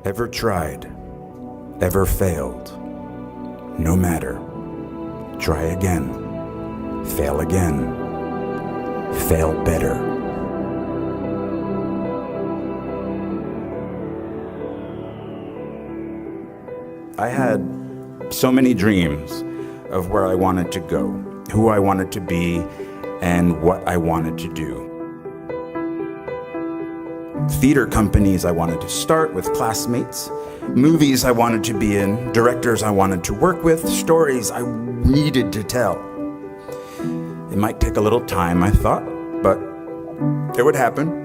Ever tried, ever failed, no matter. Try again, fail again, fail better. I had so many dreams of where I wanted to go, who I wanted to be, and what I wanted to do. Theater companies I wanted to start with classmates, movies I wanted to be in, directors I wanted to work with, stories I needed to tell. It might take a little time, I thought, but it would happen.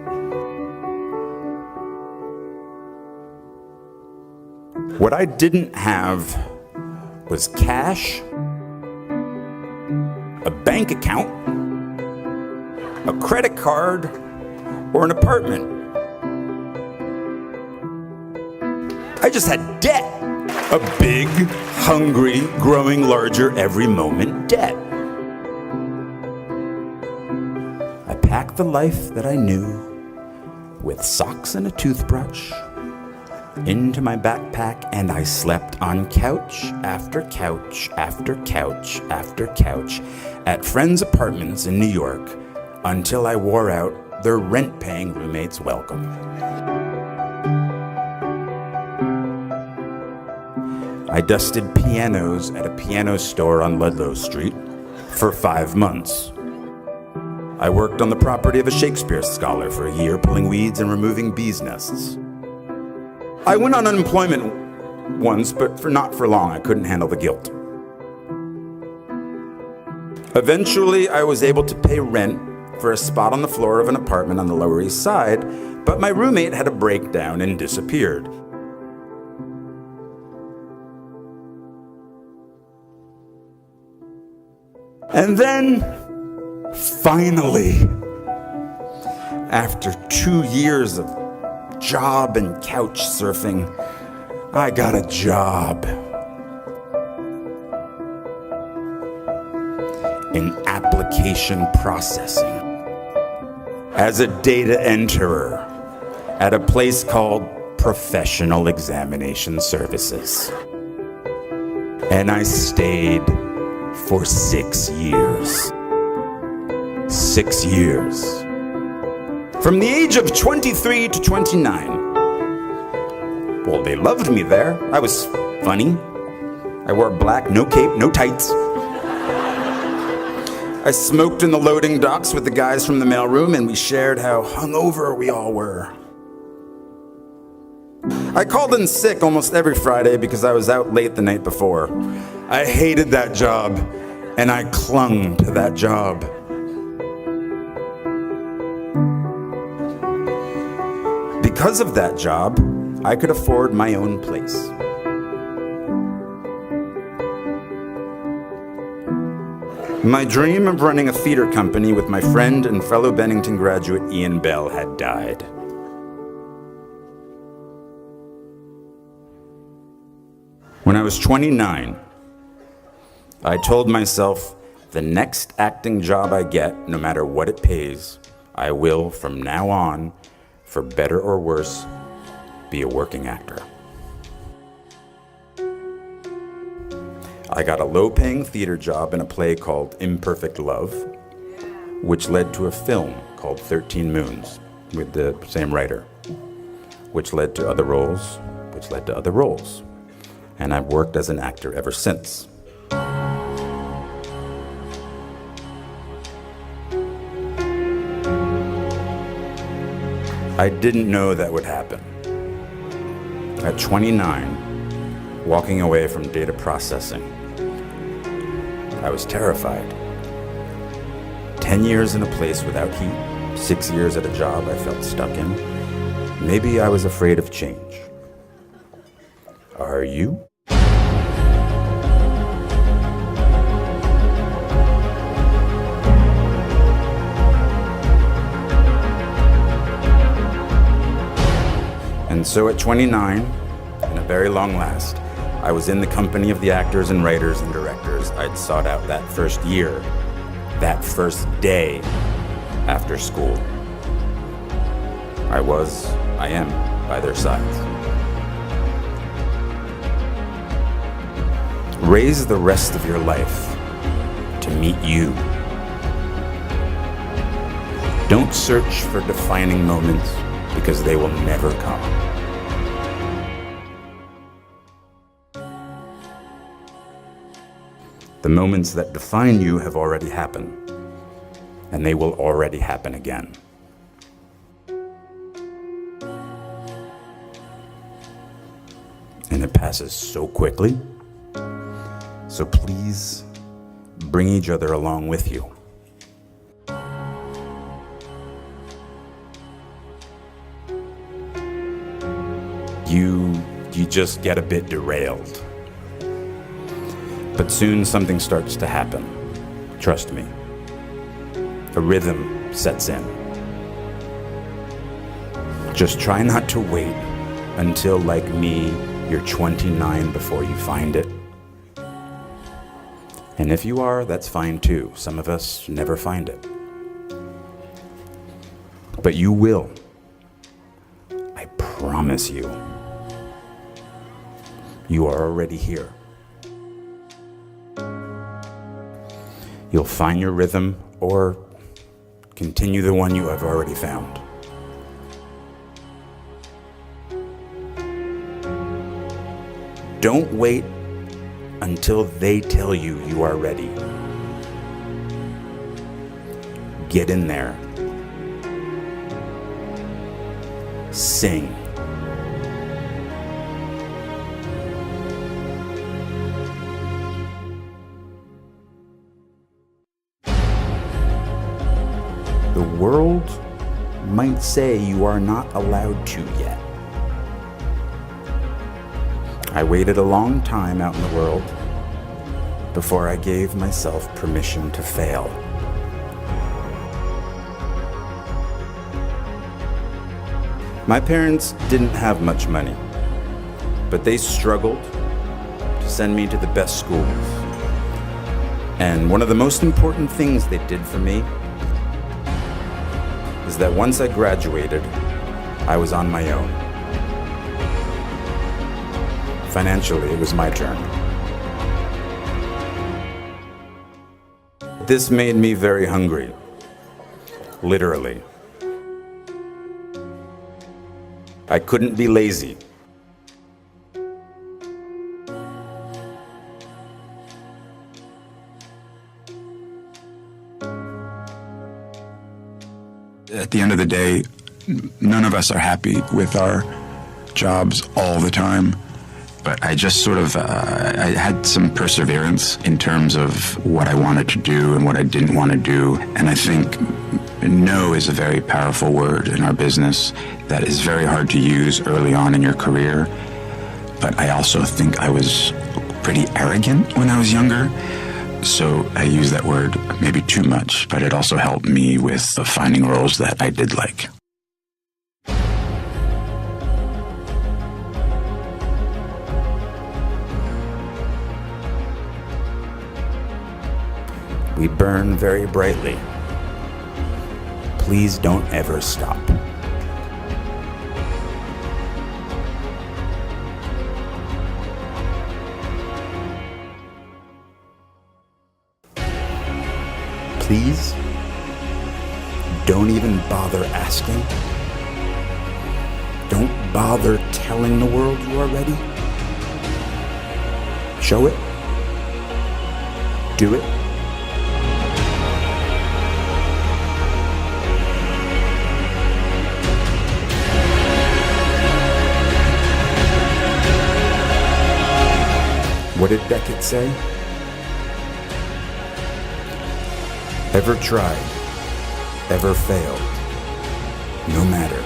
What I didn't have was cash, a bank account, a credit card, or an apartment. I just had debt. A big, hungry, growing larger every moment debt. I packed the life that I knew with socks and a toothbrush into my backpack, and I slept on couch after couch after couch after couch at friends' apartments in New York until I wore out their rent-paying roommates' welcome. I dusted pianos at a piano store on Ludlow Street for 5 months. I worked on the property of a Shakespeare scholar for a year, pulling weeds and removing bees' nests. I went on unemployment once, but not for long. I couldn't handle the guilt. Eventually, I was able to pay rent for a spot on the floor of an apartment on the Lower East Side, but my roommate had a breakdown and disappeared. And then, finally, after 2 years of job and couch surfing, I got a job in application processing as a data enterer at a place called Professional Examination Services. And I stayed for 6 years. 6 years. From the age of 23 to 29. Well, they loved me there. I was funny. I wore black, no cape, no tights. I smoked in the loading docks with the guys from the mailroom, and we shared how hungover we all were. I called in sick almost every Friday because I was out late the night before. I hated that job, and I clung to that job. Because of that job, I could afford my own place. My dream of running a theater company with my friend and fellow Bennington graduate Ian Bell had died. When I was 29, I told myself, the next acting job I get, no matter what it pays, I will, from now on, for better or worse, be a working actor. I got a low-paying theater job in a play called Imperfect Love, which led to a film called 13 Moons with the same writer, which led to other roles, which led to other roles. And I've worked as an actor ever since. I didn't know that would happen. At 29, walking away from data processing, I was terrified. 10 years in a place without heat, 6 years at a job I felt stuck in. Maybe I was afraid of change. Are you? And so at 29, in a very long last, I was in the company of the actors and writers and directors I'd sought out that first year, that first day after school. I am by their sides. Raise the rest of your life to meet you. Don't search for defining moments because they will never come. The moments that define you have already happened, and they will already happen again. And it passes so quickly. So please bring each other along with you. You just get a bit derailed. But soon something starts to happen. Trust me. A rhythm sets in. Just try not to wait until, like me, you're 29 before you find it. And if you are, that's fine too. Some of us never find it. But you will. I promise you. You are already here. You'll find your rhythm or continue the one you have already found. Don't wait until they tell you you are ready. Get in there. Sing. The world might say you are not allowed to yet. I waited a long time out in the world before I gave myself permission to fail. My parents didn't have much money, but they struggled to send me to the best schools. And one of the most important things they did for me is that once I graduated, I was on my own. Financially, it was my turn. This made me very hungry, literally. I couldn't be lazy. At the end of the day, none of us are happy with our jobs all the time. But I just sort of, I had some perseverance in terms of what I wanted to do and what I didn't want to do. And I think no is a very powerful word in our business that is very hard to use early on in your career. But I also think I was pretty arrogant when I was younger. So I use that word maybe too much, but it also helped me with finding roles that I did like. We burn very brightly. Please don't ever stop. Please don't even bother asking. Don't bother telling the world you are ready. Show it. Do it. What did Beckett say? Ever tried, ever failed, no matter.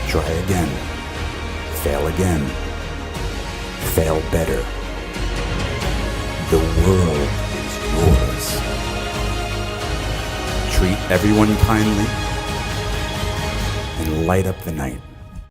Try again, fail again, fail better. The world is yours. Treat everyone kindly and light up the night.